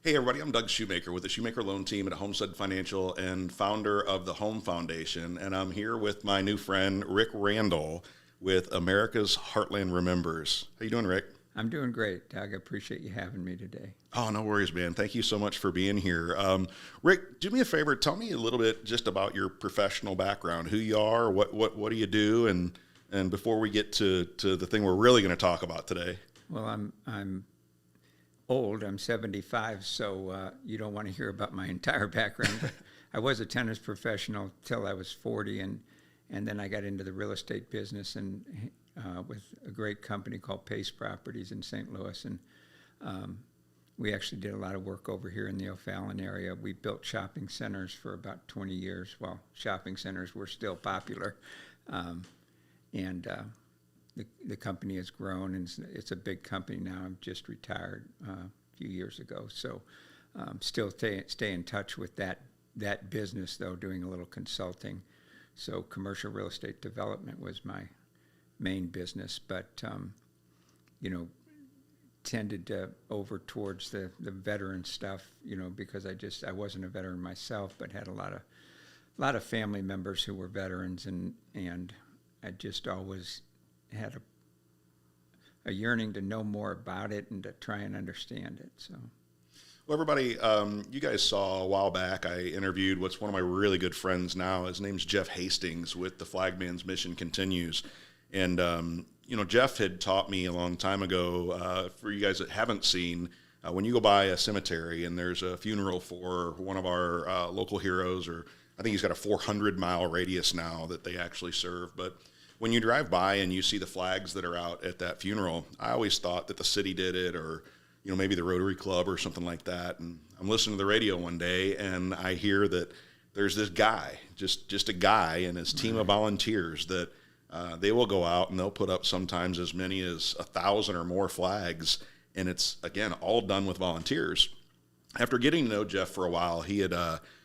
Hey everybody, I'm Doug Shoemaker with the Shoemaker Loan Team at Homestead Financial and founder of the Home Foundation. And I'm here with my new friend, Rick Randall with America's Heartland Remembers. How you doing, Rick? I'm doing great, Doug. I appreciate you having me today. Oh, no worries, man. Thank you so much for being here. Rick, do me a favor. Tell me a little bit just about your professional background, who you are, what do you do, and before we get to the thing we're really going to talk about today. Well, I'm old. I'm 75, so you don't want to hear about my entire background. But I was a tennis professional till I was 40, and then I got into the real estate business and with a great company called Pace Properties in St. Louis, and we actually did a lot of work over here in the O'Fallon area. We built shopping centers for about 20 years while shopping centers were still popular, and the company has grown, and it's a big company now. I'm just retired a few years ago, so still stay in touch with that business, though, doing a little consulting. So commercial real estate development was my main business, but tended to over towards the veteran stuff, because I wasn't a veteran myself, but had a lot of family members who were veterans, and I just always had a yearning to know more about it and to try and understand it. So, well, everybody, you guys saw a while back, I interviewed what's one of my really good friends now. His name's Jeff Hastings with the Flagman's Mission Continues. And, Jeff had taught me a long time ago, for you guys that haven't seen, when you go by a cemetery and there's a funeral for one of our local heroes, or I think he's got a 400-mile radius now that they actually serve. But when you drive by and you see the flags that are out at that funeral, I always thought that the city did it, or maybe the Rotary Club or something like that. And I'm listening to the radio one day, and I hear that there's this guy, just a guy and his team of volunteers that they will go out and they'll put up sometimes as many as 1,000 or more flags, and it's, again, all done with volunteers. After getting to know Jeff for a while, he had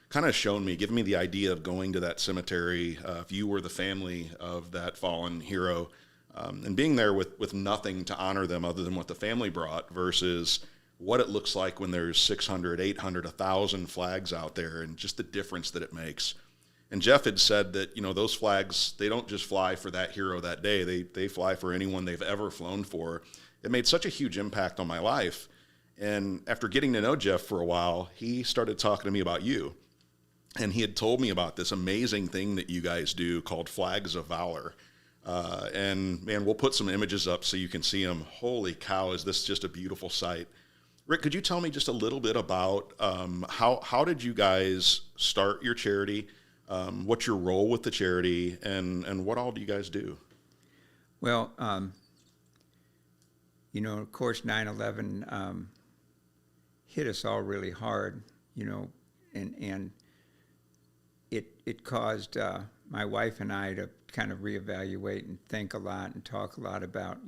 kind of given me the idea of going to that cemetery if you were the family of that fallen hero, and being there with nothing to honor them other than what the family brought versus what it looks like when there's 600, 800, 1,000 flags out there, and just the difference that it makes. And Jeff had said that, those flags, they don't just fly for that hero that day. They fly for anyone they've ever flown for. It made such a huge impact on my life. And after getting to know Jeff for a while, he started talking to me about you. And he had told me about this amazing thing that you guys do called Flags of Valor. And man, we'll put some images up so you can see them. Holy cow, is this just a beautiful sight. Rick, could you tell me just a little bit about how did you guys start your charity? What's your role with the charity, and what all do you guys do? Well, of course, 9/11 hit us all really hard, and it caused my wife and I to kind of reevaluate and think a lot and talk a lot about,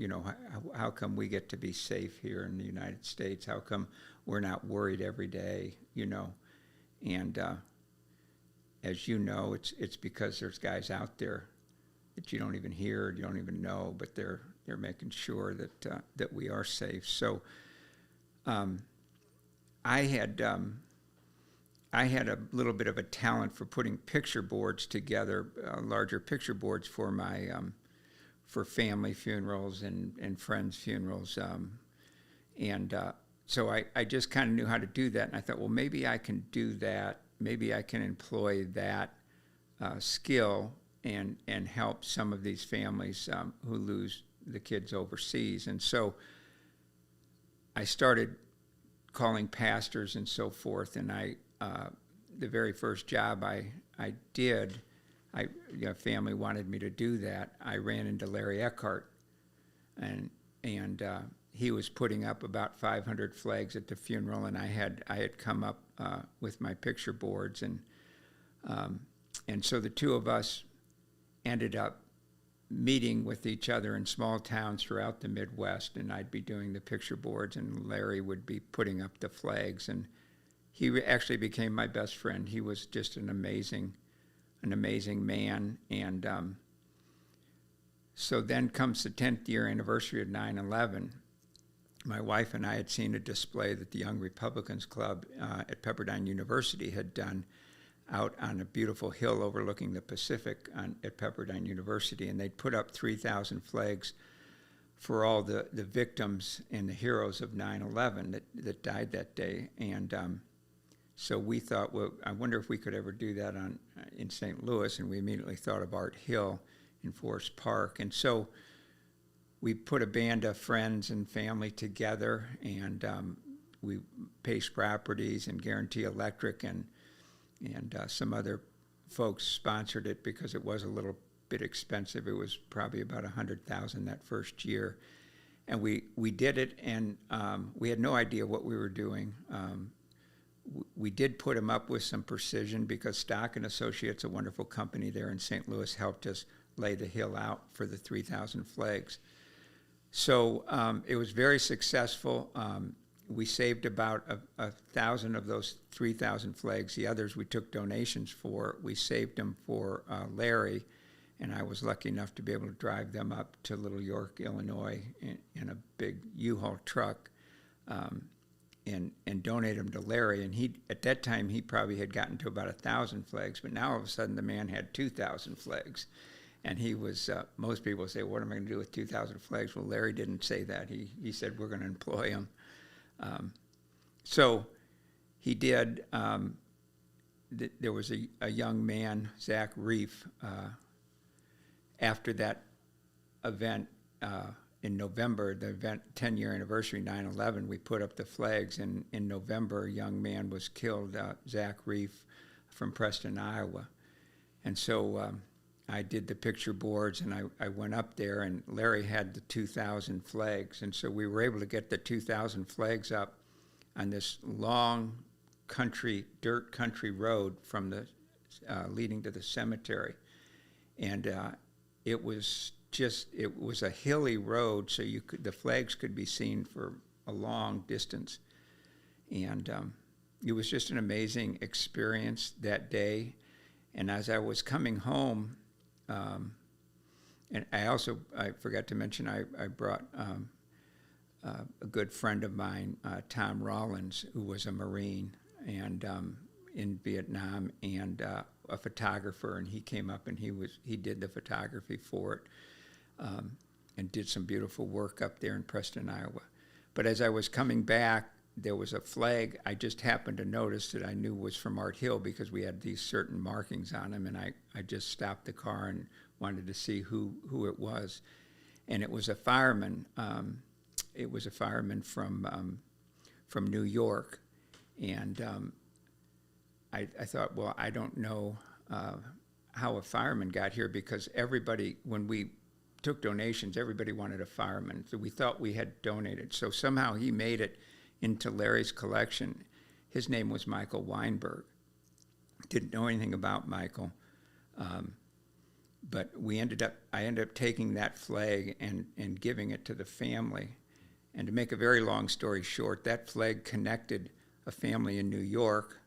how come we get to be safe here in the United States? How come we're not worried every day, And as you know, it's because there's guys out there that you don't even hear, you don't even know, but they're making sure that we are safe. So I had a little bit of a talent for putting picture boards together, larger picture boards for my for family funerals and friends' funerals, so I just kind of knew how to do that, and I thought, well, maybe I can do that. Maybe I can employ that skill and help some of these families who lose the kids overseas. And so I started calling pastors and so forth, and the very first job I did, family wanted me to do that. I ran into Larry Eckhart, and he was putting up about 500 flags at the funeral, and I had come up with my picture boards, and so the two of us ended up meeting with each other in small towns throughout the Midwest, and I'd be doing the picture boards, and Larry would be putting up the flags, and he actually became my best friend. He was just an amazing man, and so then comes the 10th year anniversary of 9/11, my wife and I had seen a display that the Young Republicans Club at Pepperdine University had done out on a beautiful hill overlooking the Pacific at Pepperdine University, and they'd put up 3,000 flags for all the victims and the heroes of 9/11 that died that day. And so we thought, well, I wonder if we could ever do that in St. Louis, and we immediately thought of Art Hill in Forest Park. And so we put a band of friends and family together, and we Pace Properties and Guarantee Electric and some other folks sponsored it because it was a little bit expensive. It was probably about $100,000 that first year, and we did it, and we had no idea what we were doing. We did put them up with some precision because Stock and Associates, a wonderful company there in St. Louis, helped us lay the hill out for the 3,000 flags. So it was very successful. We saved about 1,000 of those 3,000 flags. The others we took donations for. We saved them for Larry, and I was lucky enough to be able to drive them up to Little York, Illinois in a big U-Haul truck and donate them to Larry. And at that time, he probably had gotten to about 1,000 flags, but now all of a sudden the man had 2,000 flags. And he was, most people say, what am I going to do with 2,000 flags? Well, Larry didn't say that. He said, we're going to employ him. So he did. There was a young man, Zach Reef, after that event in November, the event 10-year anniversary, 9/11, we put up the flags. And in November, a young man was killed, Zach Reef from Preston, Iowa. And so I did the picture boards, and I went up there, and Larry had the 2,000 flags. And so we were able to get the 2,000 flags up on this long dirt country road from the leading to the cemetery. And it was a hilly road, so the flags could be seen for a long distance. And it was just an amazing experience that day. And as I was coming home, and I forgot to mention, I brought a good friend of mine, Tom Rollins, who was a Marine and in Vietnam, and a photographer, and he came up and he did the photography for it, and did some beautiful work up there in Preston, Iowa. But as I was coming back, there was a flag I just happened to notice that I knew was from Art Hill because we had these certain markings on them, and I just stopped the car and wanted to see who it was. And it was a fireman. It was a fireman from New York. And I thought, well, I don't know how a fireman got here because everybody, when we took donations, everybody wanted a fireman. So we thought we had donated. So somehow he made it into Larry's collection. His name was Michael Weinberg. Didn't know anything about Michael, but I ended up taking that flag and giving it to the family. And to make a very long story short, that flag connected a family in New York,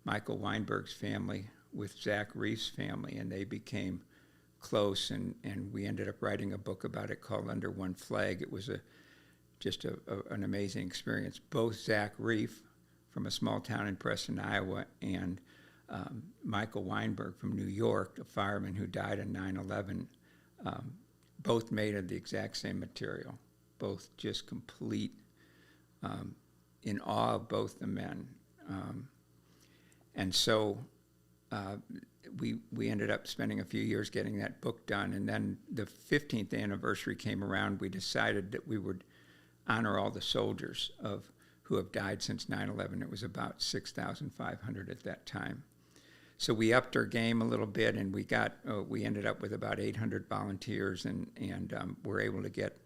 Michael Weinberg's family, with Zach Reef's family, and they became close, and we ended up writing a book about it called Under One Flag. It was just an amazing experience. Both Zach Reef from a small town in Preston, Iowa, and Michael Weinberg from New York, a fireman who died in 9/11, both made of the exact same material, both just complete, in awe of both the men. And so we ended up spending a few years getting that book done, and then the 15th anniversary came around. We decided that we would honor all the soldiers who have died since 9/11. It was about 6,500 at that time. So we upped our game a little bit, and we ended up with about 800 volunteers, and were able to get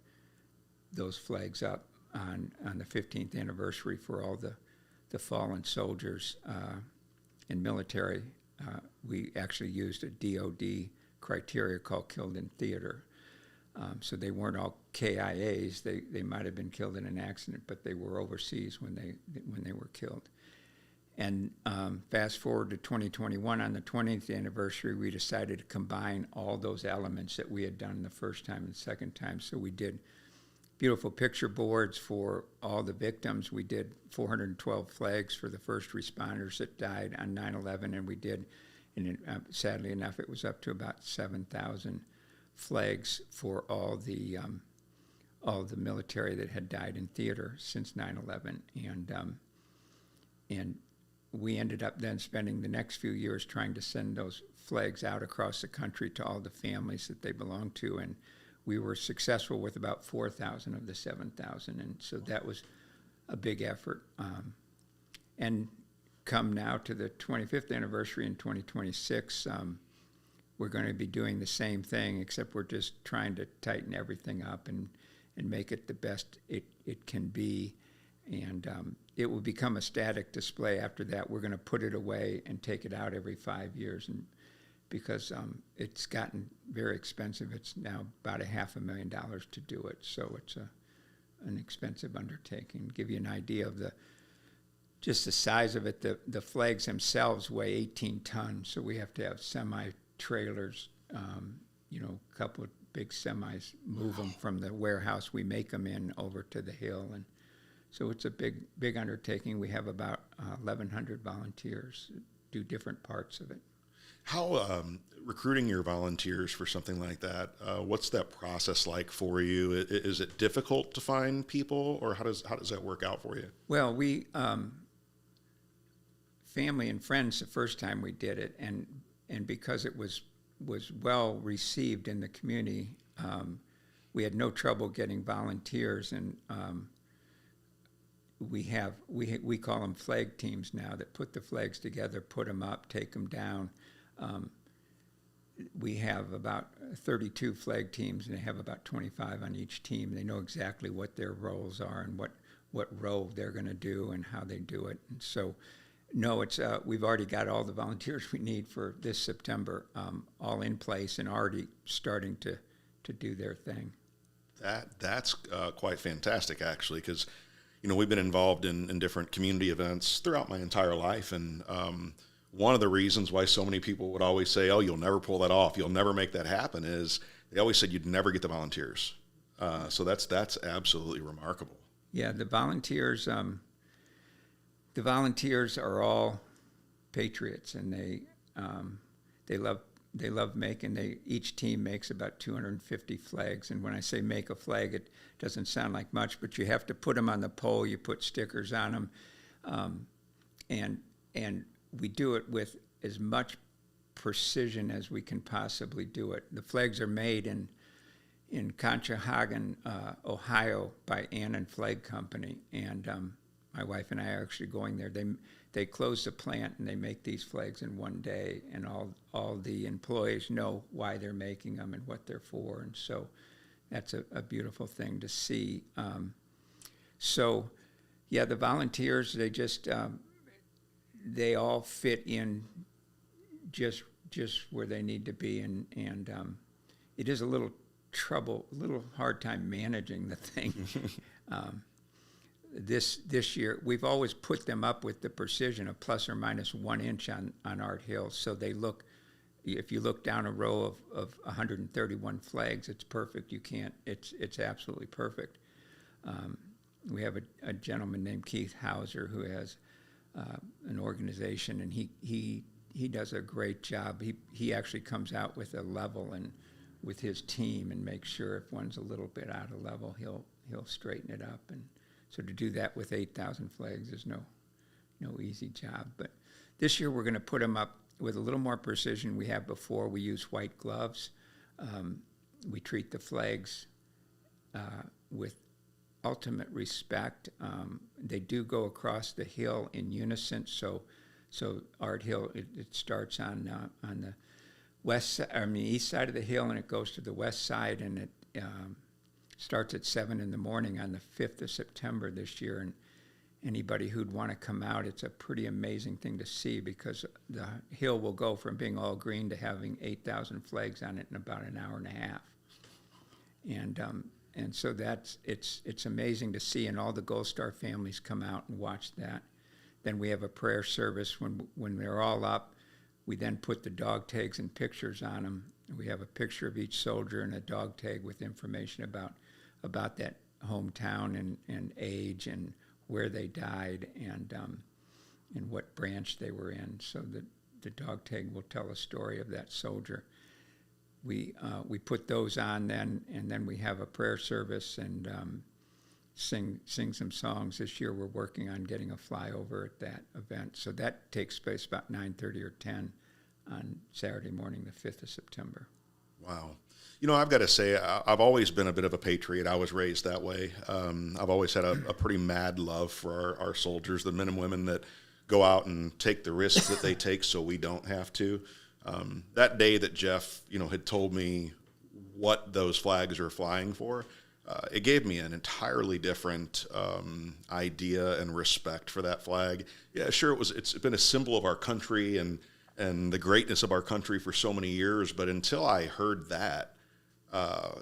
those flags up on the 15th anniversary for all the fallen soldiers and military. We actually used a DOD criteria called killed in theater. So they weren't all KIAs. They might have been killed in an accident, but they were overseas when they were killed. And fast forward to 2021, on the 20th anniversary, we decided to combine all those elements that we had done the first time and second time. So we did beautiful picture boards for all the victims. We did 412 flags for the first responders that died on 9/11, and we did, and sadly enough, it was up to about 7,000 flags for all the military that had died in theater since 9/11, and we ended up then spending the next few years trying to send those flags out across the country to all the families that they belonged to, and we were successful with about 4,000 of the 7,000, and so that was a big effort. And come now to the 25th anniversary in 2026, we're going to be doing the same thing, except we're just trying to tighten everything up and make it the best it can be. And it will become a static display after that. We're going to put it away and take it out every 5 years, and because it's gotten very expensive. It's now about $500,000 to do it, so it's an expensive undertaking. Give you an idea of just the size of it. The flags themselves weigh 18 tons, so we have to have semi-trailers, a couple of big semis, move them from the warehouse we make them in over to the hill, and so it's a big undertaking. We have about 1,100 volunteers do different parts of it. How recruiting your volunteers for something like that, what's that process like for you? Is it difficult to find people, or how does that work out for you? Well, we family and friends the first time we did it, and because it was well received in the community, we had no trouble getting volunteers, and we call them flag teams now that put the flags together, put them up, take them down. We have about 32 flag teams, and they have about 25 on each team. They know exactly what their roles are and what row they're going to do and how they do it. And so, no, it's we've already got all the volunteers we need for this September, all in place and already starting to do their thing. That's quite fantastic, actually, because we've been involved in different community events throughout my entire life, and one of the reasons why so many people would always say, "Oh, you'll never pull that off, you'll never make that happen," is they always said you'd never get the volunteers. So that's absolutely remarkable. Yeah, the volunteers are all patriots, and they love making. Each team makes about 250 flags, and when I say make a flag, it doesn't sound like much, but you have to put them on the pole. You put stickers on them, and we do it with as much precision as we can possibly do it. The flags are made in Conshohocken, Ohio, by Annan Flag Company, and my wife and I are actually going there. They close the plant and they make these flags in one day, and all the employees know why they're making them and what they're for, and so that's a beautiful thing to see. So, yeah, the volunteers, they all fit in just where they need to be, and it is a little hard time managing the thing. This year, we've always put them up with the precision of plus or minus 1 inch on Art Hill, so they look. If you look down a row of 131 flags, it's perfect. You can't. It's absolutely perfect. We have a gentleman named Keith Hauser who has an organization, and he does a great job. He actually comes out with a level and with his team and makes sure if one's a little bit out of level, he'll straighten it up. And so to do that with 8,000 flags is no easy job. But this year we're going to put them up with a little more precision we have before. We use white gloves. We treat the flags with ultimate respect. They do go across the hill in unison. So Art Hill, it starts on the east side of the hill, and it goes to the west side, and it starts at 7 in the morning on the 5th of September this year. And anybody who'd want to come out, it's a pretty amazing thing to see, because the hill will go from being all green to having 8,000 flags on it in about an hour and a half. And so it's amazing to see, and all the Gold Star families come out and watch that. Then we have a prayer service when they're all up. We then put the dog tags and pictures on them. We have a picture of each soldier and a dog tag with information about that hometown and age and where they died and what branch they were in, so that the dog tag will tell a story of that soldier. We put those on then, and then we have a prayer service and sing some songs. This year we're working on getting a flyover at that event, so that takes place about 9:30 or 10 on Saturday morning, the 5th of September. Wow. I've got to say, I've always been a bit of a patriot. I was raised that way. I've always had a pretty mad love for our soldiers, the men and women that go out and take the risks that they take so we don't have to. That day that Jeff, had told me what those flags are flying for, it gave me an entirely different idea and respect for that flag. Yeah, sure, it's been a symbol of our country and the greatness of our country for so many years, but until I heard that,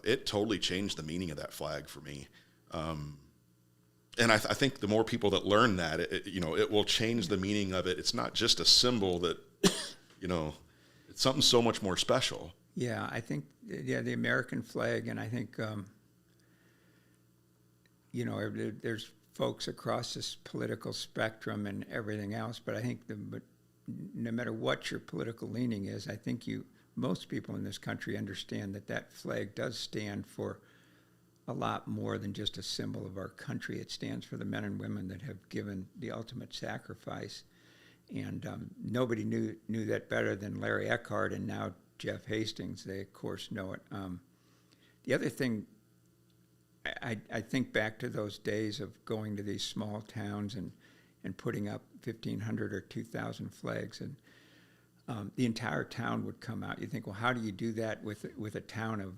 it totally changed the meaning of that flag for me. And I think the more people that learn that, it will change the meaning of it. It's not just a symbol that, it's something so much more special. Yeah, I think, the American flag, and I think, there's folks across this political spectrum and everything else, but I think no matter what your political leaning is, I think most people in this country understand that flag does stand for a lot more than just a symbol of our country. It stands for the men and women that have given the ultimate sacrifice. And nobody knew that better than Larry Eckhart and now Jeff Hastings. They, of course, know it. The other thing, I think back to those days of going to these small towns and putting up 1,500 or 2,000 flags, and the entire town would come out. You think, well, how do you do that with a town of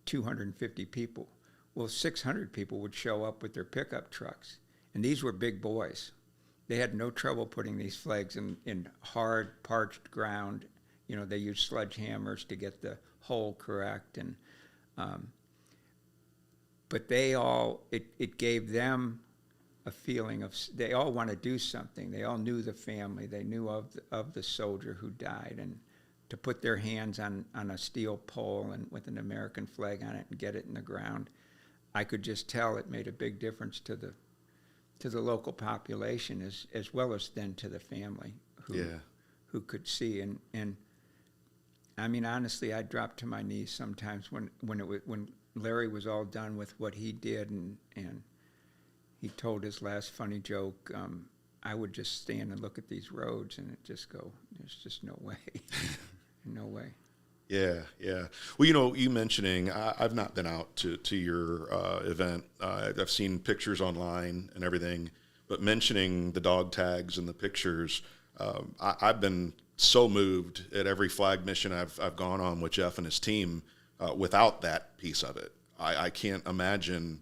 250 people? Well, 600 people would show up with their pickup trucks, and these were big boys. They had no trouble putting these flags in hard, parched ground. They used sledgehammers to get the hole correct, and but it gave them a feeling of, they all want to do something. They all knew the family. They knew of the soldier who died, and to put their hands on a steel pole and with an American flag on it and get it in the ground, I could just tell it made a big difference to the local population as well as then to the family who could see. And I mean, honestly, I dropped to my knees sometimes when Larry was all done with what he did and he told his last funny joke. I would just stand and look at these roads and it just go, there's just no way. No way. Yeah. Well, you mentioning, I've not been out to your event. I've seen pictures online and everything, but mentioning the dog tags and the pictures, I've been so moved at every flag mission I've gone on with Jeff and his team without that piece of it. I can't imagine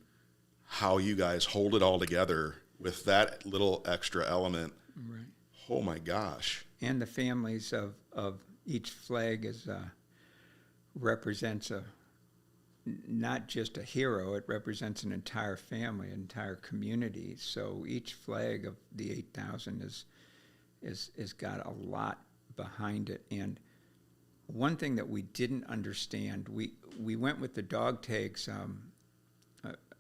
how you guys hold it all together with that little extra element. Right. Oh my gosh. And the families of each flag represents not just a hero, it represents an entire family, an entire community. So each flag of the 8,000 is got a lot behind it. And one thing that we didn't understand, we went with the dog tags.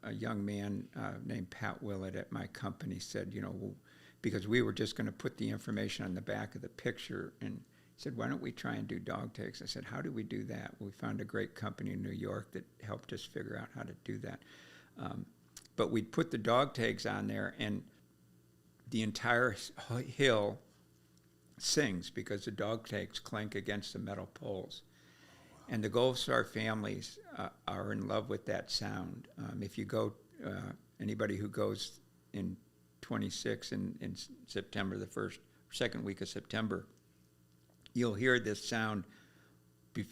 A young man named Pat Willett at my company said, because we were just going to put the information on the back of the picture, and he said, why don't we try and do dog tags? I said, how do we do that? We found a great company in New York that helped us figure out how to do that. But we put the dog tags on there, and the entire hill sings because the dog tags clank against the metal poles. And the Gold Star families are in love with that sound. If you go, anybody who goes in 26 in September, second week of September, you'll hear this sound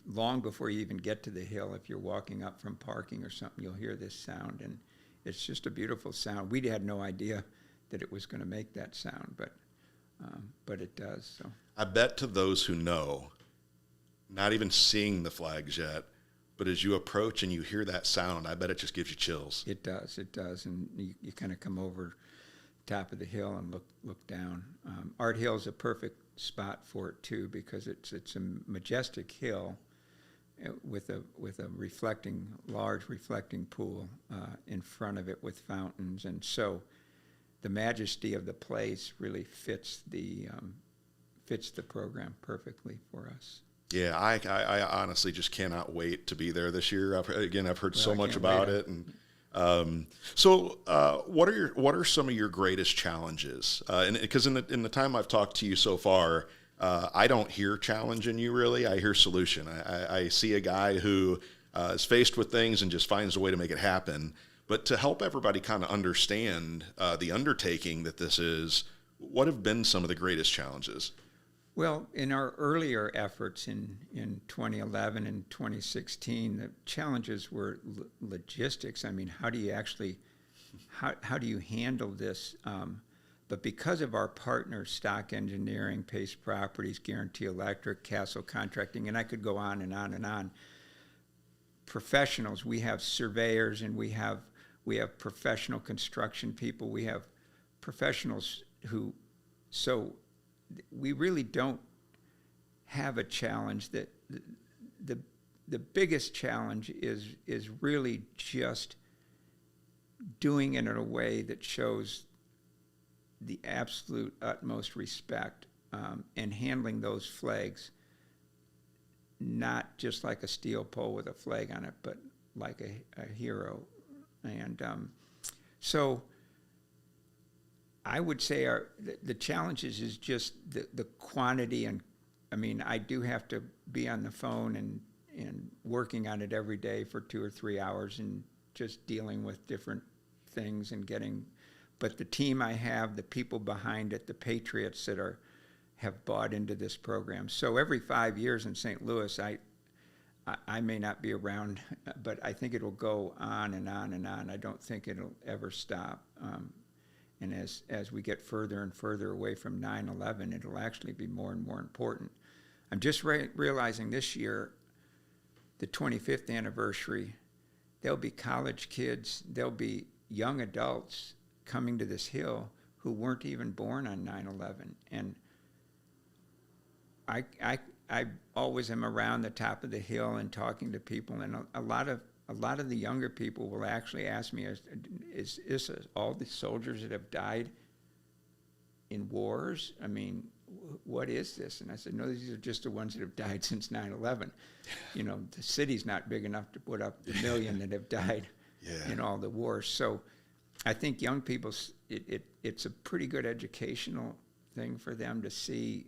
long before you even get to the hill. If you're walking up from parking or something, you'll hear this sound, and it's just a beautiful sound. We had no idea that it was going to make that sound, but it does. So I bet to those who know, not even seeing the flags yet, but as you approach and you hear that sound, I bet it just gives you chills. It does, and you kind of come over top of the hill and look down. Art Hill is a perfect spot for it too, because it's a majestic hill, with a large reflecting pool in front of it with fountains, and so the majesty of the place really fits the program perfectly for us. Yeah, I honestly just cannot wait to be there this year. I've heard so much can't about wait. it, and what are some of your greatest challenges? And because in the time I've talked to you so far, I don't hear challenge in you really. I hear solution. I see a guy who is faced with things and just finds a way to make it happen. But to help everybody kind of understand the undertaking that this is, what have been some of the greatest challenges? Well, in our earlier efforts in 2011 and 2016, the challenges were logistics. I mean, how do you handle this? But because of our partners, Stock Engineering, Pace Properties, Guarantee Electric, Castle Contracting, and I could go on and on and on, professionals, we have surveyors, and we have professional construction people, we have professionals so we really don't have a challenge. That the biggest challenge is really just doing it in a way that shows the absolute utmost respect, and handling those flags not just like a steel pole with a flag on it, but like a hero. And so I would say the challenges is just the quantity, and I mean, I do have to be on the phone and working on it every day for 2 or 3 hours and just dealing with different things and but the team I have, the people behind it, the patriots that have bought into this program. So every 5 years in St. Louis, I may not be around, but I think it'll go on and on and on. I don't think it'll ever stop. And as we get further and further away from 9/11, it'll actually be more and more important. I'm just realizing this year, the 25th anniversary, there'll be college kids, there'll be young adults coming to this hill who weren't even born on 9/11. And I always am around the top of the hill and talking to people, and a lot of the younger people will actually ask me, is this all the soldiers that have died in wars? I mean, what is this? And I said, no, these are just the ones that have died since 9/11. You know, the city's not big enough to put up the million that have died in all the wars. So I think young people, it's a pretty good educational thing for them to see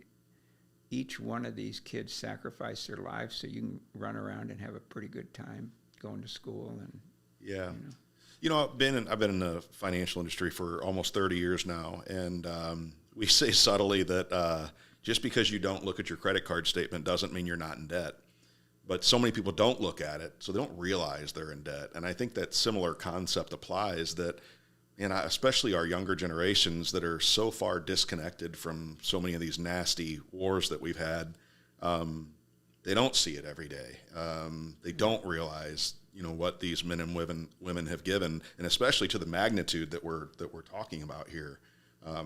each one of these kids sacrifice their lives so you can run around and have a pretty good time going to school. And I've been in the financial industry for almost 30 years now, and we say subtly that just because you don't look at your credit card statement doesn't mean you're not in debt. But so many people don't look at it, so they don't realize they're in debt. And I think that similar concept applies, that, and especially our younger generations that are so far disconnected from so many of these nasty wars that we've had. They don't see it every day. They don't realize, what these men and women have given, and especially to the magnitude that we're talking about here.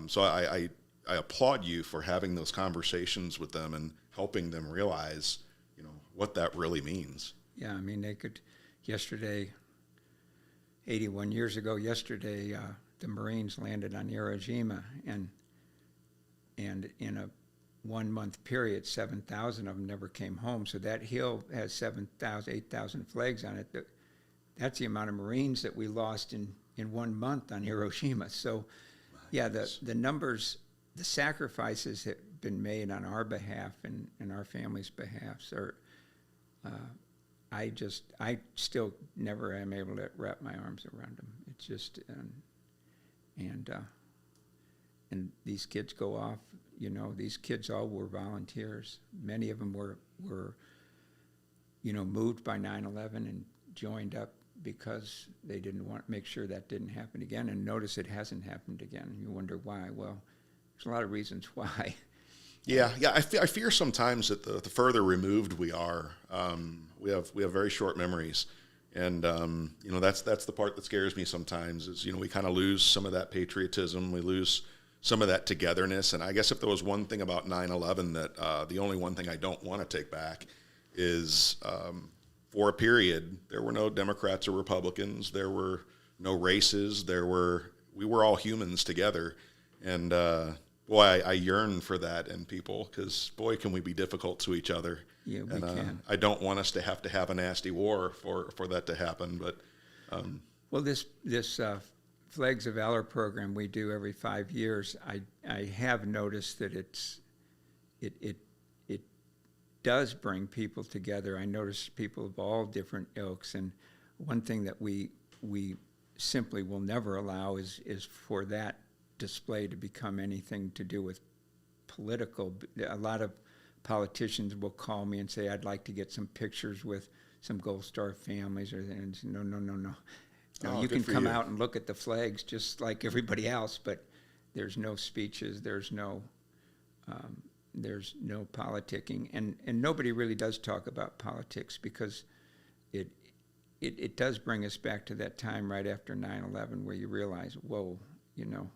So I applaud you for having those conversations with them and helping them realize, what that really means. Yeah, I mean, they could. Yesterday, 81 years ago, the Marines landed on Iwo Jima, and in a 1 month period, 7,000 of them never came home. So that hill has 7,000, 8,000 flags on it. That's the amount of Marines that we lost in 1 month on Hiroshima. So, yeah, the numbers, the sacrifices that have been made on our behalf and our family's behalfs are, I still never am able to wrap my arms around them. It's just, and these kids go off. These kids all were volunteers. Many of them were moved by 9/11 and joined up because they didn't want to make sure that didn't happen again. And notice it hasn't happened again. You wonder why. Well, there's a lot of reasons why. Yeah. I fear sometimes that the further removed we are, we have very short memories, and that's the part that scares me sometimes. Is we kind of lose some of that patriotism, we lose some of that togetherness. And I guess if there was one thing about 9/11 that the only one thing I don't want to take back is for a period, there were no Democrats or Republicans. There were no races. We were all humans together. And boy, I yearn for that in people, because boy, can we be difficult to each other. Yeah, we can. I don't want us to have a nasty war for that to happen. But well, this Flags of Valor program we do every 5 years, I have noticed that it does bring people together. I notice people of all different ilks, and one thing that we simply will never allow is for that display to become anything to do with political. A lot of politicians will call me and say, "I'd like to get some pictures with some Gold Star families," and no. No, you can come out and look at the flags just like everybody else, but there's no speeches, there's no politicking, and nobody really does talk about politics, because it does bring us back to that time right after 9/11 where you realize, whoa, no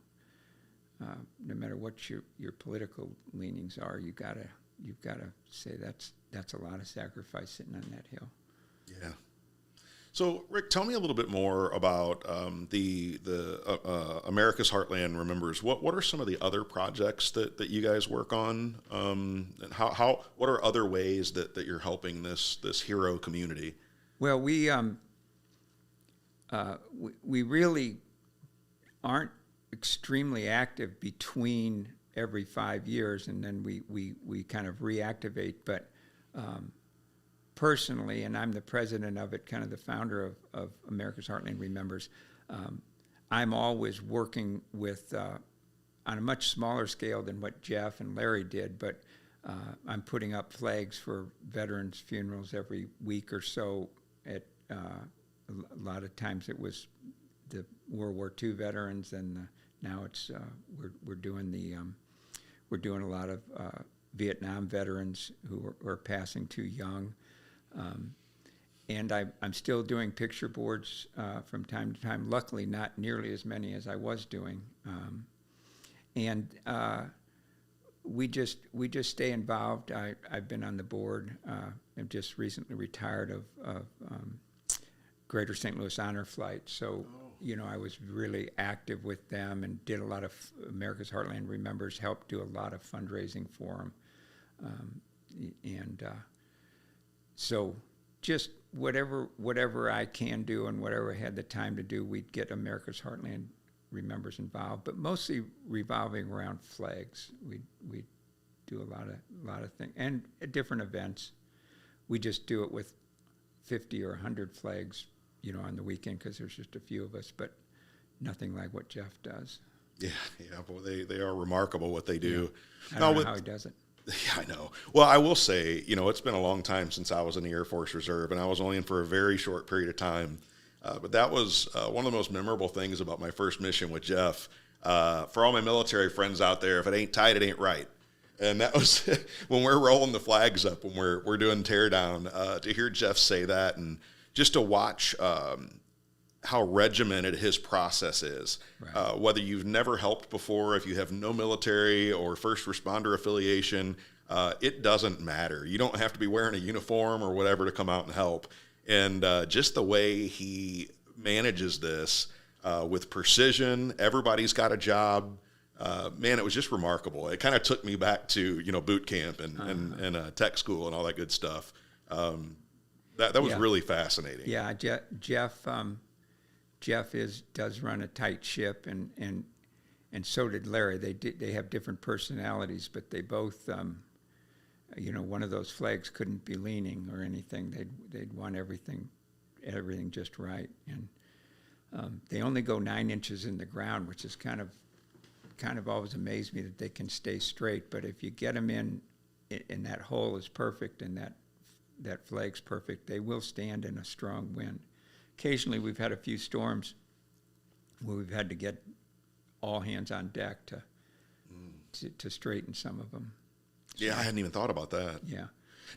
matter what your political leanings are, you've got to say that's a lot of sacrifice sitting on that hill. Yeah. So, Rick, tell me a little bit more about the America's Heartland Remembers. What are some of the other projects that you guys work on, and what are other ways that you're helping this hero community? Well, we really aren't extremely active between every 5 years, and then we kind of reactivate, but. Personally, and I'm the president of it, kind of the founder of America's Heartland Remembers, I'm always working with, on a much smaller scale than what Jeff and Larry did, but I'm putting up flags for veterans' funerals every week or so. At a lot of times it was the World War II veterans, and now it's we're doing a lot of Vietnam veterans who are passing too young. And I'm still doing picture boards from time to time. Luckily, not nearly as many as I was doing. And we just stay involved. I've been on the board. I've just recently retired of Greater St. Louis Honor Flight. So, I was really active with them and did a lot of America's Heartland Remembers, helped do a lot of fundraising for them. So just whatever I can do and whatever I had the time to do, we'd get America's Heartland Remembers involved, but mostly revolving around flags. We do a lot of things, and at different events. We just do it with 50 or 100 flags, on the weekend, because there's just a few of us, but nothing like what Jeff does. Yeah, well, they are remarkable what they do. Yeah. I don't know how he does it. Yeah, I know. Well, I will say, it's been a long time since I was in the Air Force Reserve, and I was only in for a very short period of time. But that was one of the most memorable things about my first mission with Jeff. For all my military friends out there, if it ain't tight, it ain't right. And that was when we're rolling the flags up, when we're doing teardown, to hear Jeff say that, and just to watch how regimented his process is. Right. Whether you've never helped before, if you have no military or first responder affiliation, it doesn't matter. You don't have to be wearing a uniform or whatever to come out and help. And just the way he manages this with precision, everybody's got a job. Man, it was just remarkable. It kind of took me back to, boot camp and tech school and all that good stuff. That was really fascinating. Yeah, Jeff does run a tight ship, and so did Larry. They have different personalities, but they both, one of those flags couldn't be leaning or anything. They'd want everything just right, and they only go 9 inches in the ground, which is kind of always amazed me that they can stay straight. But if you get them in that hole is perfect, and that flag's perfect, they will stand in a strong wind. Occasionally, we've had a few storms where we've had to get all hands on deck to straighten some of them. So, yeah, I hadn't even thought about that. Yeah.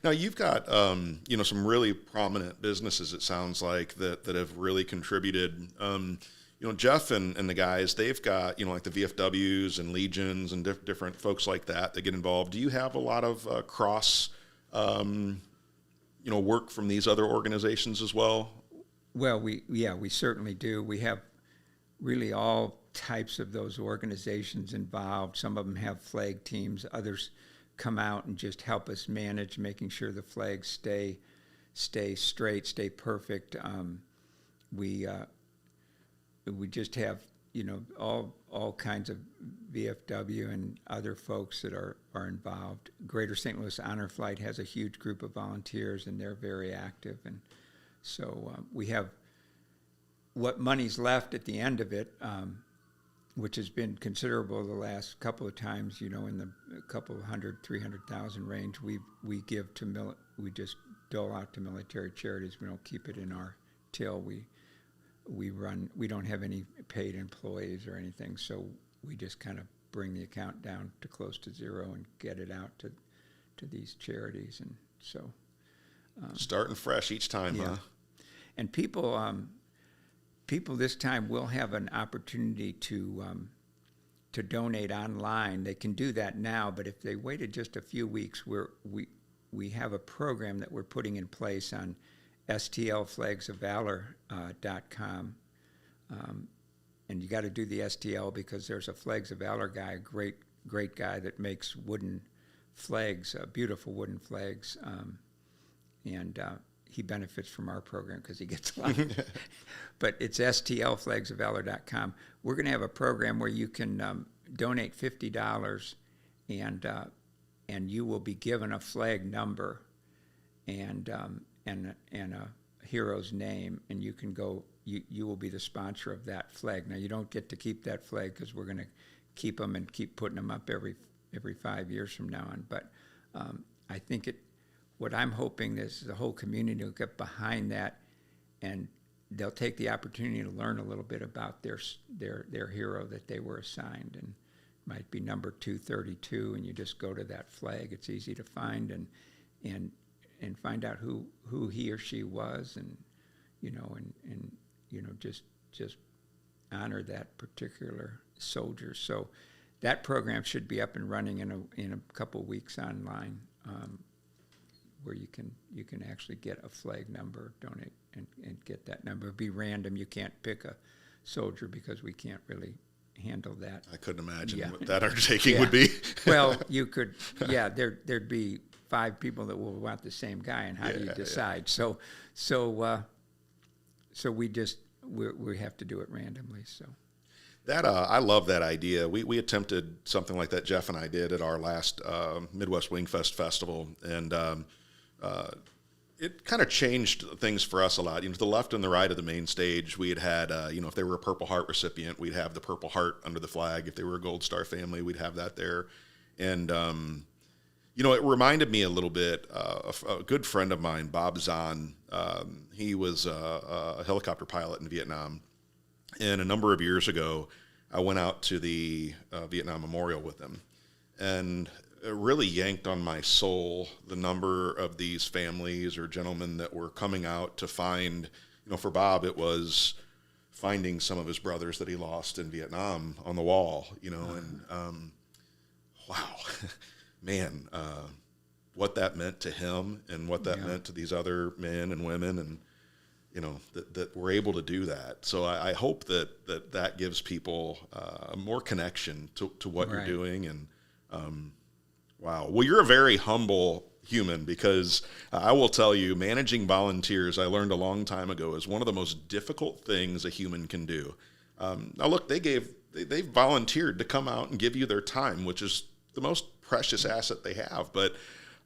Now, you've got, some really prominent businesses, it sounds like, that have really contributed. Jeff and the guys, they've got, like the VFWs and Legions and different folks like that get involved. Do you have a lot of cross work from these other organizations as well? Well, we certainly do. We have really all types of those organizations involved. Some of them have flag teams. Others come out and just help us manage, making sure the flags stay straight, stay perfect. We just have all kinds of VFW and other folks that are involved. Greater St. Louis Honor Flight has a huge group of volunteers, and they're very active. And so we have what money's left at the end of it, which has been considerable the last couple of times, in the couple of 300,000 range. We give to we just dole out to military charities. We don't keep it in our till. We don't have any paid employees or anything, so we just kind of bring the account down to close to zero and get it out to these charities. And so starting fresh each time, yeah. Huh? And people this time will have an opportunity to donate online. They can do that now, but if they waited just a few weeks, we have a program that we're putting in place on stlflagsofvalor.com. And you got to do the STL because there's a Flags of Valor guy, a great guy that makes wooden flags, beautiful wooden flags, and he benefits from our program because he gets a lot. But it's stlflagsofvalor.com. We're going to have a program where you can donate $50, and you will be given a flag number and a hero's name, and you can go. You will be the sponsor of that flag. Now, you don't get to keep that flag because we're going to keep them and keep putting them up every 5 years from now on. But I think what I'm hoping is the whole community will get behind that, and they'll take the opportunity to learn a little bit about their hero that they were assigned. And it might be number 232, and you just go to that flag. It's easy to find and find out who he or she was, and just honor that particular soldier. So that program should be up and running in a couple weeks online, where you can actually get a flag number, donate and get that number. It'll be random. You can't pick a soldier because we can't really handle that. I couldn't imagine what that undertaking would be. Well, you could. Yeah, there'd be 5 people that will want the same guy, and how do you decide? Yeah. So we have to do it randomly. So that I love that idea. We attempted something like that. Jeff and I did at our last Midwest Wingfest festival, and it kind of changed things for us a lot. To the left and the right of the main stage, we had if they were a Purple Heart recipient, we'd have the Purple Heart under the flag. If they were a Gold Star family, we'd have that there, and it reminded me a little bit of a good friend of mine, Bob Zahn. He was a helicopter pilot in Vietnam. And a number of years ago, I went out to the Vietnam Memorial with him. And it really yanked on my soul the number of these families or gentlemen that were coming out to find, for Bob, it was finding some of his brothers that he lost in Vietnam on the wall, and wow. Man, what that meant to him and what that meant to these other men and women, and that we're able to do that. So I hope that gives people more connection to what you're doing. And wow, well, you're a very humble human, because I will tell you, managing volunteers, I learned a long time ago, is one of the most difficult things a human can do. Now look, they volunteered to come out and give you their time, which is the most precious asset they have. But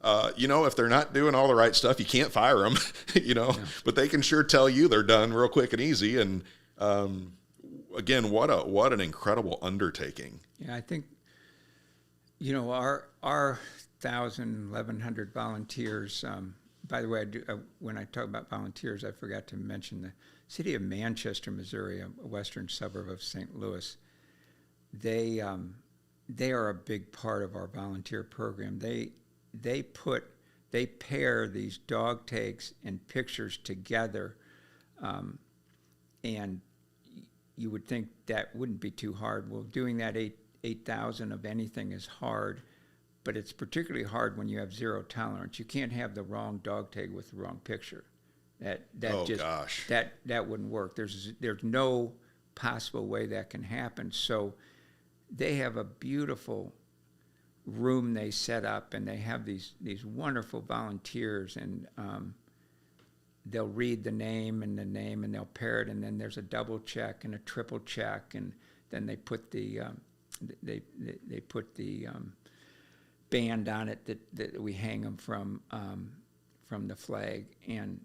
if they're not doing all the right stuff, you can't fire them, but they can sure tell you they're done real quick and easy. And again, what an incredible undertaking. Yeah, I think our 1,100 volunteers. By the way, when I talk about volunteers, I forgot to mention the city of Manchester, Missouri, a western suburb of St. Louis. They are a big part of our volunteer program. They pair these dog tags and pictures together, and you would think that wouldn't be too hard. Well, doing that 8,000 of anything is hard, but it's particularly hard when you have zero tolerance. You can't have the wrong dog tag with the wrong picture. Gosh. That wouldn't work. There's no possible way that can happen. So they have a beautiful room they set up, and they have these wonderful volunteers, and they'll read the name, and they'll pair it, and then there's a double check and a triple check, and then they put the band on it that we hang them from the flag, and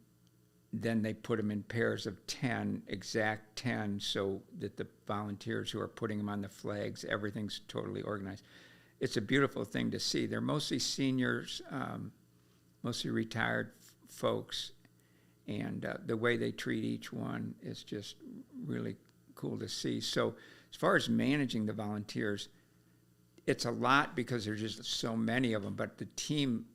then they put them in pairs of 10, exact 10, so that the volunteers who are putting them on the flags, everything's totally organized. It's a beautiful thing to see. They're mostly seniors, mostly retired folks, and the way they treat each one is just really cool to see. So as far as managing the volunteers, it's a lot because there's just so many of them, but the team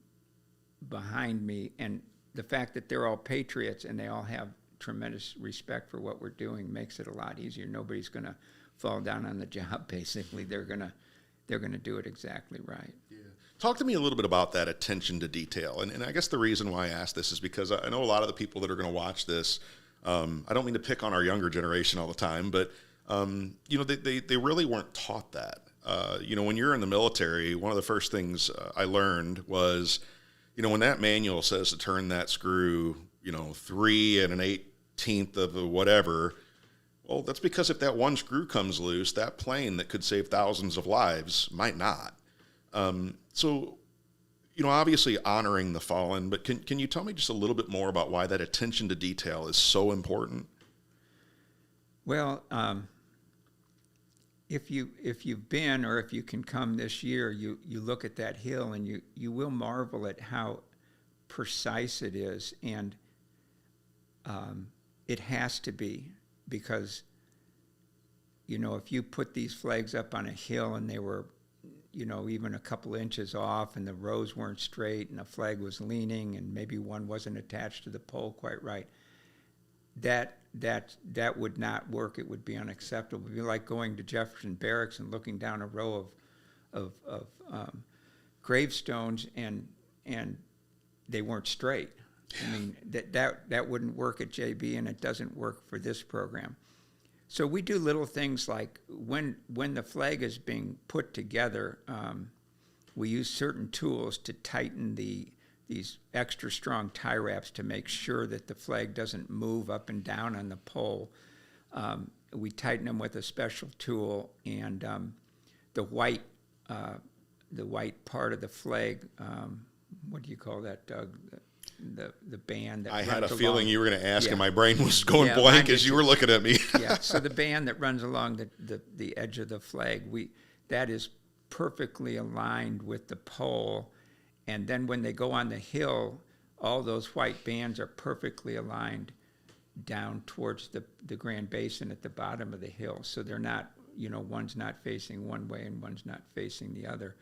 behind me and the fact that they're all patriots and they all have tremendous respect for what we're doing makes it a lot easier. Nobody's going to fall down on the job, basically. They're going to do it exactly right. Yeah. Talk to me a little bit about that attention to detail. And I guess the reason why I ask this is because I know a lot of the people that are going to watch this, I don't mean to pick on our younger generation all the time, but they really weren't taught that. When you're in the military, one of the first things I learned was, when that manual says to turn that screw, 3 1/18 of a whatever, well, that's because if that one screw comes loose, that plane that could save thousands of lives might not. So, obviously honoring the fallen, but can you tell me just a little bit more about why that attention to detail is so important? Well, if you've been, or if you can come this year, you look at that hill and you will marvel at how precise it is, and it has to be, because if you put these flags up on a hill and they were even a couple inches off, and the rows weren't straight, and the flag was leaning, and maybe one wasn't attached to the pole quite right, that would not work. It would be unacceptable. It would be like going to Jefferson Barracks and looking down a row of gravestones and they weren't straight. I mean, that wouldn't work at JB, and it doesn't work for this program. So we do little things like when the flag is being put together, we use certain tools to tighten these extra strong tie wraps to make sure that the flag doesn't move up and down on the pole. We tighten them with a special tool, and the white part of the flag, what do you call that, Doug? The band that I runs had a along. feeling you were going to ask, Yeah. and my brain was going blank mine as did you too. were looking at me. Yeah, so the band that runs along the edge of the flag, that is perfectly aligned with the pole, and then when they go on the hill, all those white bands are perfectly aligned down towards the Grand Basin at the bottom of the hill. So they're not, one's not facing one way and one's not facing the other.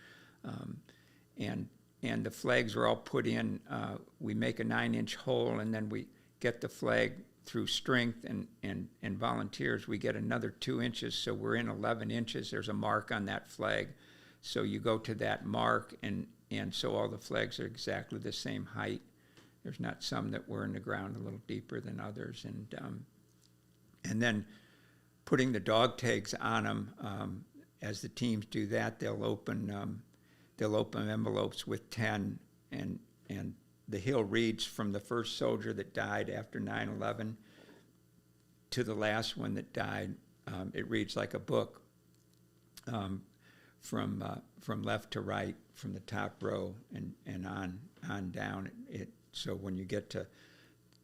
And the flags are all put in, we make a 9-inch hole, and then we get the flag through strength and volunteers. We get another 2 inches, so we're in 11 inches. There's a mark on that flag. So you go to that mark, and so all the flags are exactly the same height. There's not some that were in the ground a little deeper than others. And then putting the dog tags on them, as the teams do that, they'll open envelopes with 10, and the hill reads from the first soldier that died after 9/11 to the last one that died. It reads like a book, from left to right, from the top row and on down. So when you get to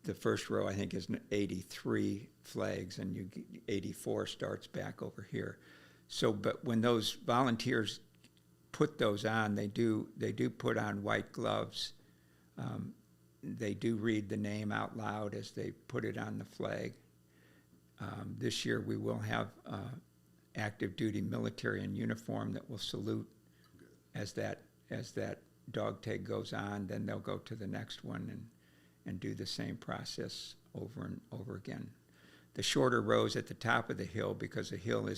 the first row, I think is 83 flags, and 84 starts back over here. So, but when those volunteers put those on, they do put on white gloves. They do read the name out loud as they put it on the flag. This year we will have active duty military in uniform that will salute as that dog tag goes on. Then they'll go to the next one and do the same process over and over again. The shorter rows at the top of the hill, because the hill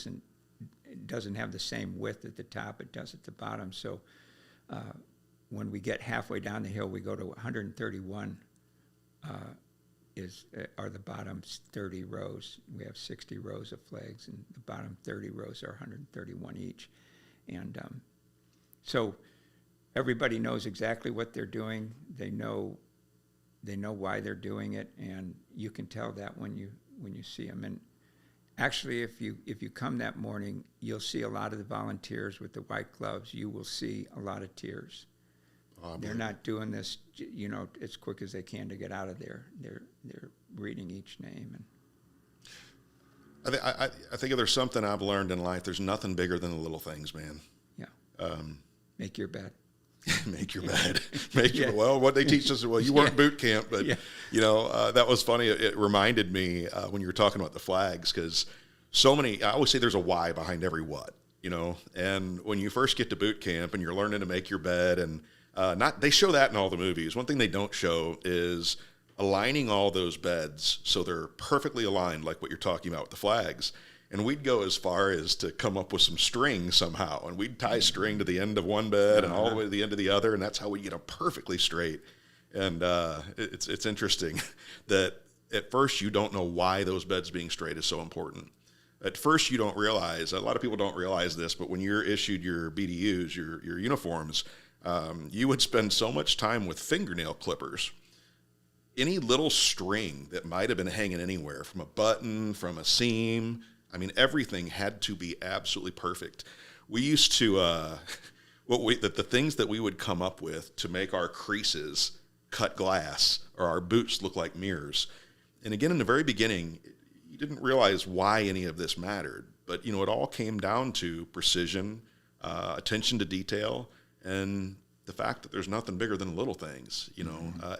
doesn't have the same width at the top it does at the bottom. So when we get halfway down the hill, we go to 131 are the bottom 30 rows. We have 60 rows of flags, and the bottom 30 rows are 131 each. And so everybody knows exactly what they're doing. They know why they're doing it, and you can tell that when you see them. And actually, if you come that morning, you'll see a lot of the volunteers with the white gloves. You will see a lot of tears. They're not doing this, as quick as they can to get out of there. They're reading each name. And I think if there's something I've learned in life, there's nothing bigger than the little things, man. Yeah. Make your bed. Make your bed. Well, what they teach us, you weren't boot camp, but that was funny. It reminded me when you were talking about the flags, because I always say there's a why behind every what, and when you first get to boot camp and you're learning to make your bed, and they show that in all the movies. One thing they don't show is aligning all those beds so they're perfectly aligned, like what you're talking about with the flags. And we'd go as far as to come up with some string somehow, and we'd tie string to the end of one bed and all the way to the end of the other, and that's how we get them perfectly straight. And it's interesting that at first you don't know why those beds being straight is so important. At first you don't realize, a lot of people don't realize this, but when you're issued your BDUs, your uniforms, you would spend so much time with fingernail clippers. Any little string that might have been hanging anywhere, from a button, from a seam, everything had to be absolutely perfect. We used to, the things that we would come up with to make our creases cut glass or our boots look like mirrors. And again, in the very beginning, you didn't realize why any of this mattered. But, it all came down to precision, attention to detail, and the fact that there's nothing bigger than little things.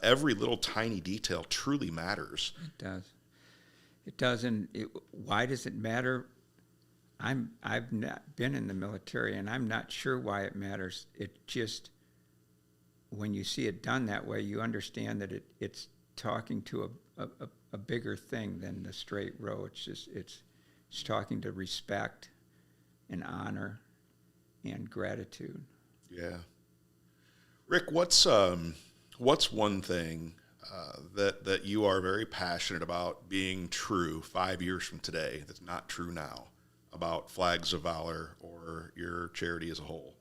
Every little tiny detail truly matters. It does. It doesn't. Why does it matter? I've not been in the military, and I'm not sure why it matters. It just, when you see it done that way, you understand that it's talking to a bigger thing than the straight row. It's talking to respect and honor and gratitude. Yeah. Rick, what's one thing that you are very passionate about being true 5 years from today that's not true now about Flags of Valor or your charity as a whole?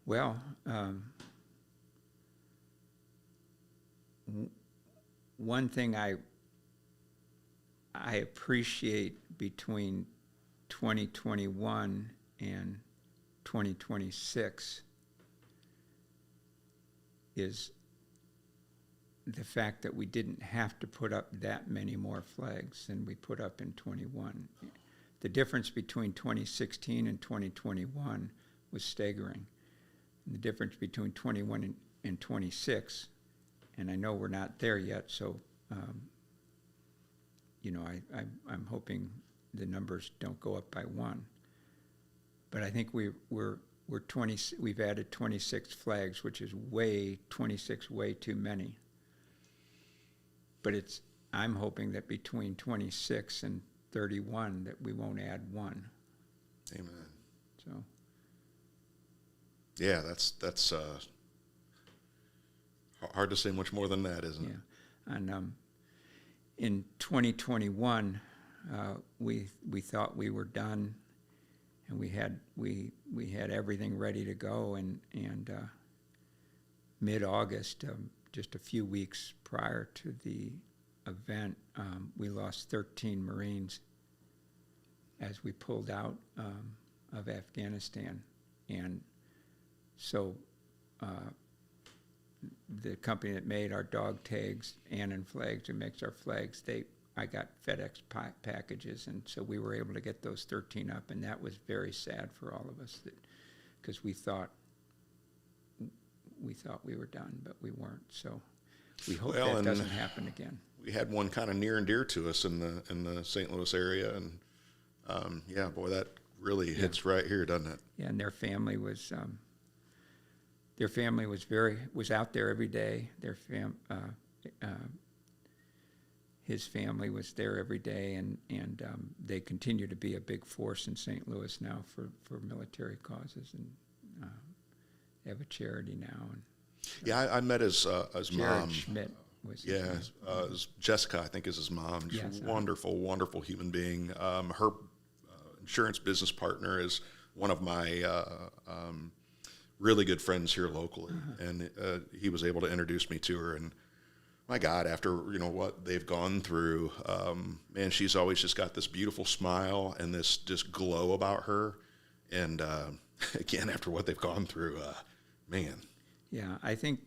Well, one thing I appreciate between 2021 and 2026 is the fact that we didn't have to put up that many more flags than we put up in 21. The difference between 2016 and 2021 was staggering. And the difference between 21 and 26, and I know we're not there yet, so I'm hoping the numbers don't go up by one. But I think we've added 26 flags, which is way too many. But I'm hoping that between 26 and 31 that we won't add one. Amen. So. Yeah, that's hard to say much more than that, isn't it? Yeah, and in 2021, we thought we were done, and we had everything ready to go, and mid-August, just a few weeks prior to the event, we lost 13 Marines as we pulled out of Afghanistan. And so the company that made our dog tags, Annan Flags, who makes our flags, I got FedEx packages, and so we were able to get those 13 up, and that was very sad for all of us, because we thought we were done, but we weren't. So we hope that doesn't happen again. We had one kind of near and dear to us in the St. Louis area, and that really hits right here, doesn't it? Yeah, and their family was out there every day. His family was there every day, and they continue to be a big force in St. Louis now for military causes, and have a charity now. And Yeah, I met his Jared mom. Schmidt was his Yeah, name. Jessica, I think, is his mom. She's Yes, a wonderful, wonderful human being. Her insurance business partner is one of my really good friends here locally, and he was able to introduce me to her. And my God, after what they've gone through, man, she's always just got this beautiful smile and this just glow about her. And again, after what they've gone through, man. Yeah, I think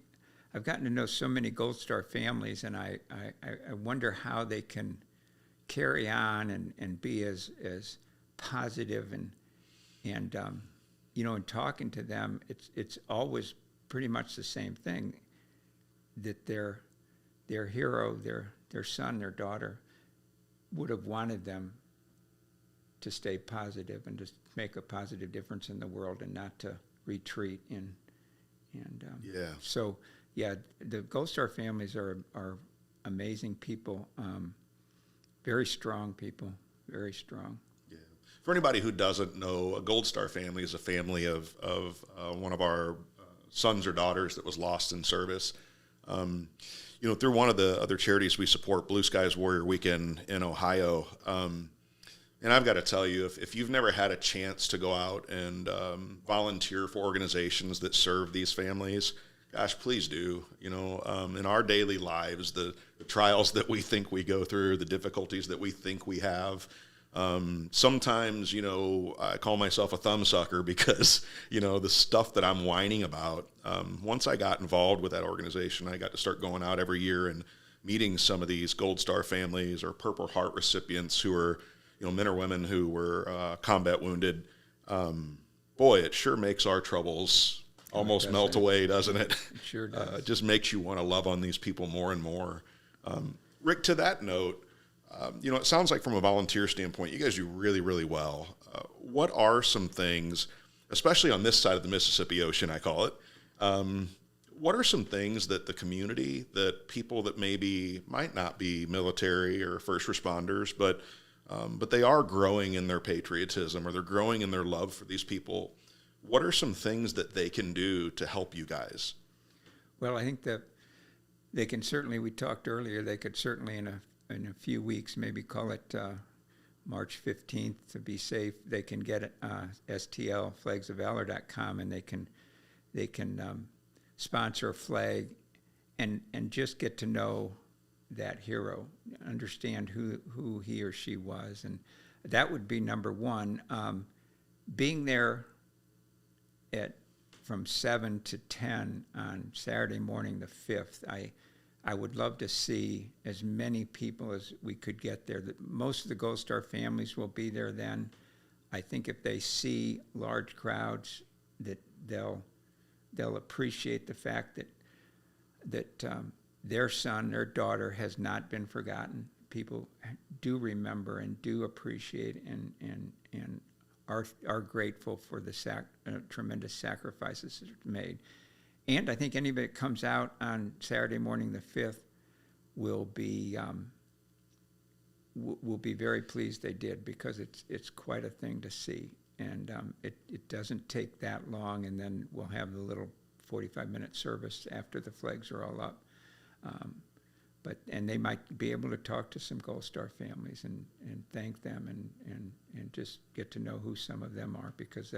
I've gotten to know so many Gold Star families, and I wonder how they can carry on and be as positive and in talking to them, it's always pretty much the same thing, that their hero, their son, their daughter, would have wanted them to stay positive and to make a positive difference in the world and not to retreat in. So yeah, the Gold Star families are amazing people, very strong people, very strong. Yeah. For anybody who doesn't know, a Gold Star family is a family of one of our sons or daughters that was lost in service. Through one of the other charities we support, Blue Skies Warrior Weekend in Ohio. And I've got to tell you, if you've never had a chance to go out and volunteer for organizations that serve these families, gosh, please do. In our daily lives, the trials that we think we go through, the difficulties that we think we have, sometimes, I call myself a thumbsucker because, the stuff that I'm whining about, once I got involved with that organization, I got to start going out every year and meeting some of these Gold Star families or Purple Heart recipients who are, men or women who were combat wounded. Boy, it sure makes our troubles almost melt away, doesn't it? It sure does. It just makes you want to love on these people more and more. Rick, to that note, it sounds like from a volunteer standpoint, you guys do really, really well. What are some things, especially on this side of the Mississippi Ocean, I call it, what are some things that the community, that people that maybe might not be military or first responders, but they are growing in their patriotism or they're growing in their love for these people, what are some things that they can do to help you guys? Well, I think that they can certainly, we talked earlier, they could certainly in a few weeks, maybe call it March 15th to be safe. They can get it STL, flagsofvalor.com, and they can sponsor a flag and just get to know that hero, understand who he or she was. And that would be number one. Being there from 7 to 10 on Saturday morning the 5th, I would love to see as many people as we could get there. Most of the Gold Star families will be there then. I think if they see large crowds, that they'll appreciate the fact that their son, their daughter has not been forgotten. People do remember and do appreciate and are grateful for the tremendous sacrifices made. And I think anybody that comes out on Saturday morning the 5th will be very pleased they did, because it's quite a thing to see. And it doesn't take that long, and then we'll have the little 45-minute service after the flags are all up. And they might be able to talk to some Gold Star families and thank them and just get to know who some of them are, because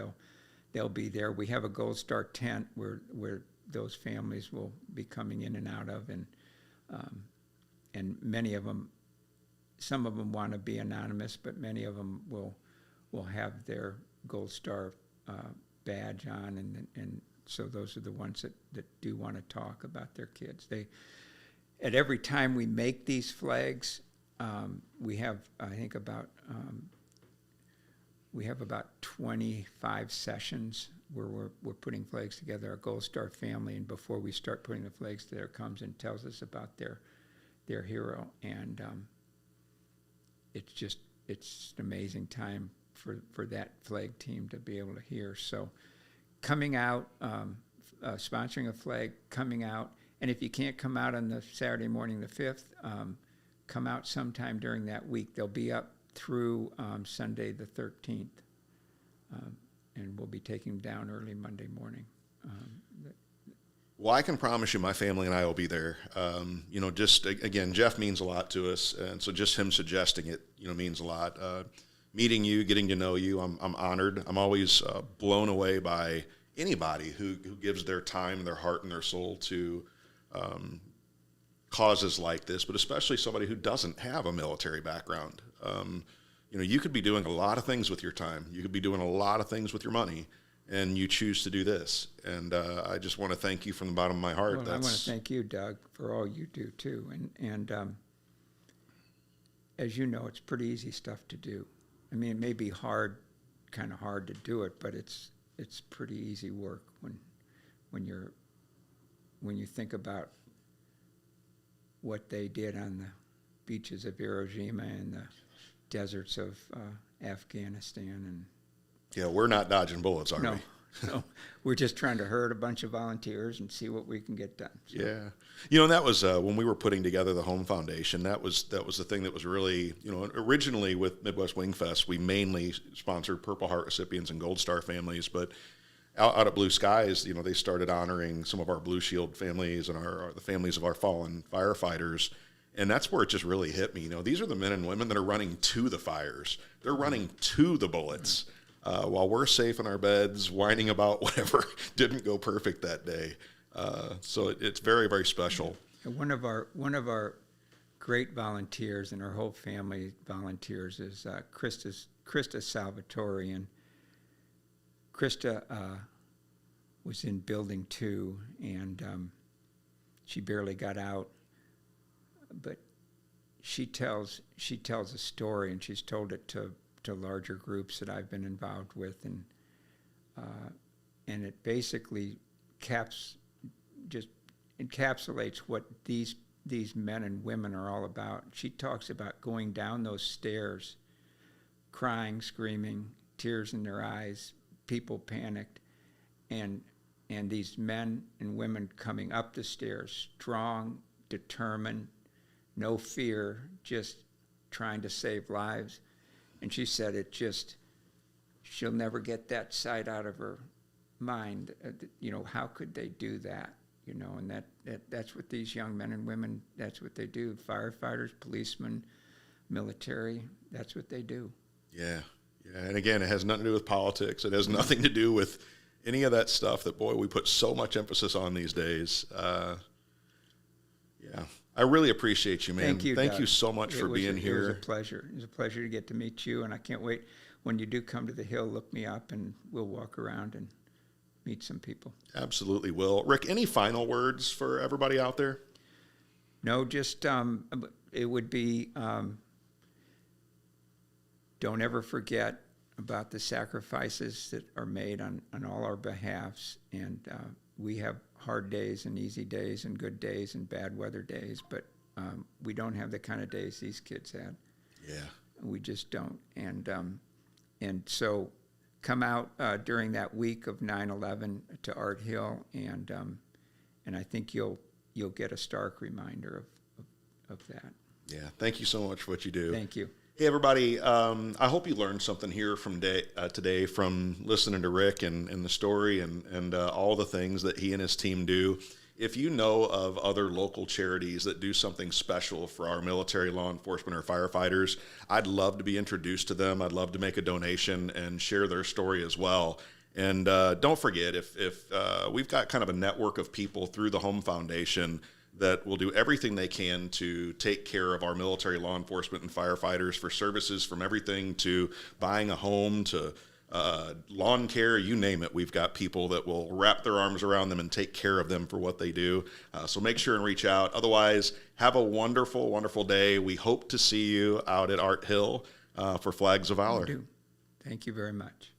they'll be there. We have a Gold Star tent where those families will be coming in and out of, and many of them, some of them want to be anonymous, but many of them will have their Gold Star badge on, and so those are the ones that do want to talk about their kids. At every time we make these flags, we have, I think, about 25 sessions where we're putting flags together. Our Gold Star family, and before we start putting the flags together, comes and tells us about their hero, and it's an amazing time for that flag team to be able to hear. So, coming out, sponsoring a flag, coming out. And if you can't come out on the Saturday morning, the 5th, come out sometime during that week. They'll be up through Sunday, the 13th. And we'll be taking them down early Monday morning. Well, I can promise you my family and I will be there. Just again, Jeff means a lot to us. And so just him suggesting it, means a lot. Meeting you, getting to know you, I'm honored. I'm always blown away by anybody who gives their time, their heart, and their soul to causes like this, but especially somebody who doesn't have a military background. You could be doing a lot of things with your time. You could be doing a lot of things with your money, and you choose to do this. And I just want to thank you from the bottom of my heart. Well, I want to thank you, Doug, for all you do too. And as you know, it's pretty easy stuff to do. I mean, it may be kind of hard to do it, but it's pretty easy work when you think about what they did on the beaches of Hiroshima and the deserts of Afghanistan. And yeah, we're not dodging bullets, are we? No, we're just trying to herd a bunch of volunteers and see what we can get done. So. Yeah, and that was when we were putting together the Home Foundation. That was the thing that was really, originally with Midwest Wing Fest, we mainly sponsored Purple Heart recipients and Gold Star families, but out at Blue Skies, they started honoring some of our Blue Shield families and the families of our fallen firefighters. And that's where it just really hit me. These are the men and women that are running to the fires. They're running to the bullets while we're safe in our beds, whining about whatever didn't go perfect that day. So it's very, very special. And one of our great volunteers, and our whole family volunteers, is Krista Salvatore. And Krista was in Building 2, and she barely got out. But she tells a story, and she's told it to larger groups that I've been involved with, and it basically encapsulates what these men and women are all about. She talks about going down those stairs, crying, screaming, tears in their eyes, people panicked, and these men and women coming up the stairs, strong, determined, no fear, just trying to save lives. And she said she'll never get that sight out of her mind. How could they do that? And that's what these young men and women, that's what they do. Firefighters, policemen, military, that's what they do. Yeah. And again, it has nothing to do with politics. It has nothing to do with any of that stuff that, boy, we put so much emphasis on these days. Yeah. I really appreciate you, man. Thank you, Thank Doug. you so much for being here. It was a pleasure. It was a pleasure to get to meet you, and I can't wait. When you do come to the Hill, look me up, and we'll walk around and meet some people. Absolutely will. Rick, any final words for everybody out there? No, just it would be don't ever forget about the sacrifices that are made on all our behalfs, and we have hard days and easy days and good days and bad weather days, but we don't have the kind of days these kids had. Yeah. We just don't. And so come out during that week of 9/11 to Art Hill, and I think you'll get a stark reminder of that. Yeah. Thank you so much for what you do. Thank you. Hey, everybody. I hope you learned something here from today from listening to Rick and the story and all the things that he and his team do. If you know of other local charities that do something special for our military, law enforcement, or firefighters, I'd love to be introduced to them. I'd love to make a donation and share their story as well. And don't forget, if we've got kind of a network of people through the Home Foundation that will do everything they can to take care of our military, law enforcement, and firefighters for services from everything to buying a home to lawn care, you name it. We've got people that will wrap their arms around them and take care of them for what they do. So make sure and reach out. Otherwise, have a wonderful, wonderful day. We hope to see you out at Art Hill for Flags of Valor. I do. Thank you very much.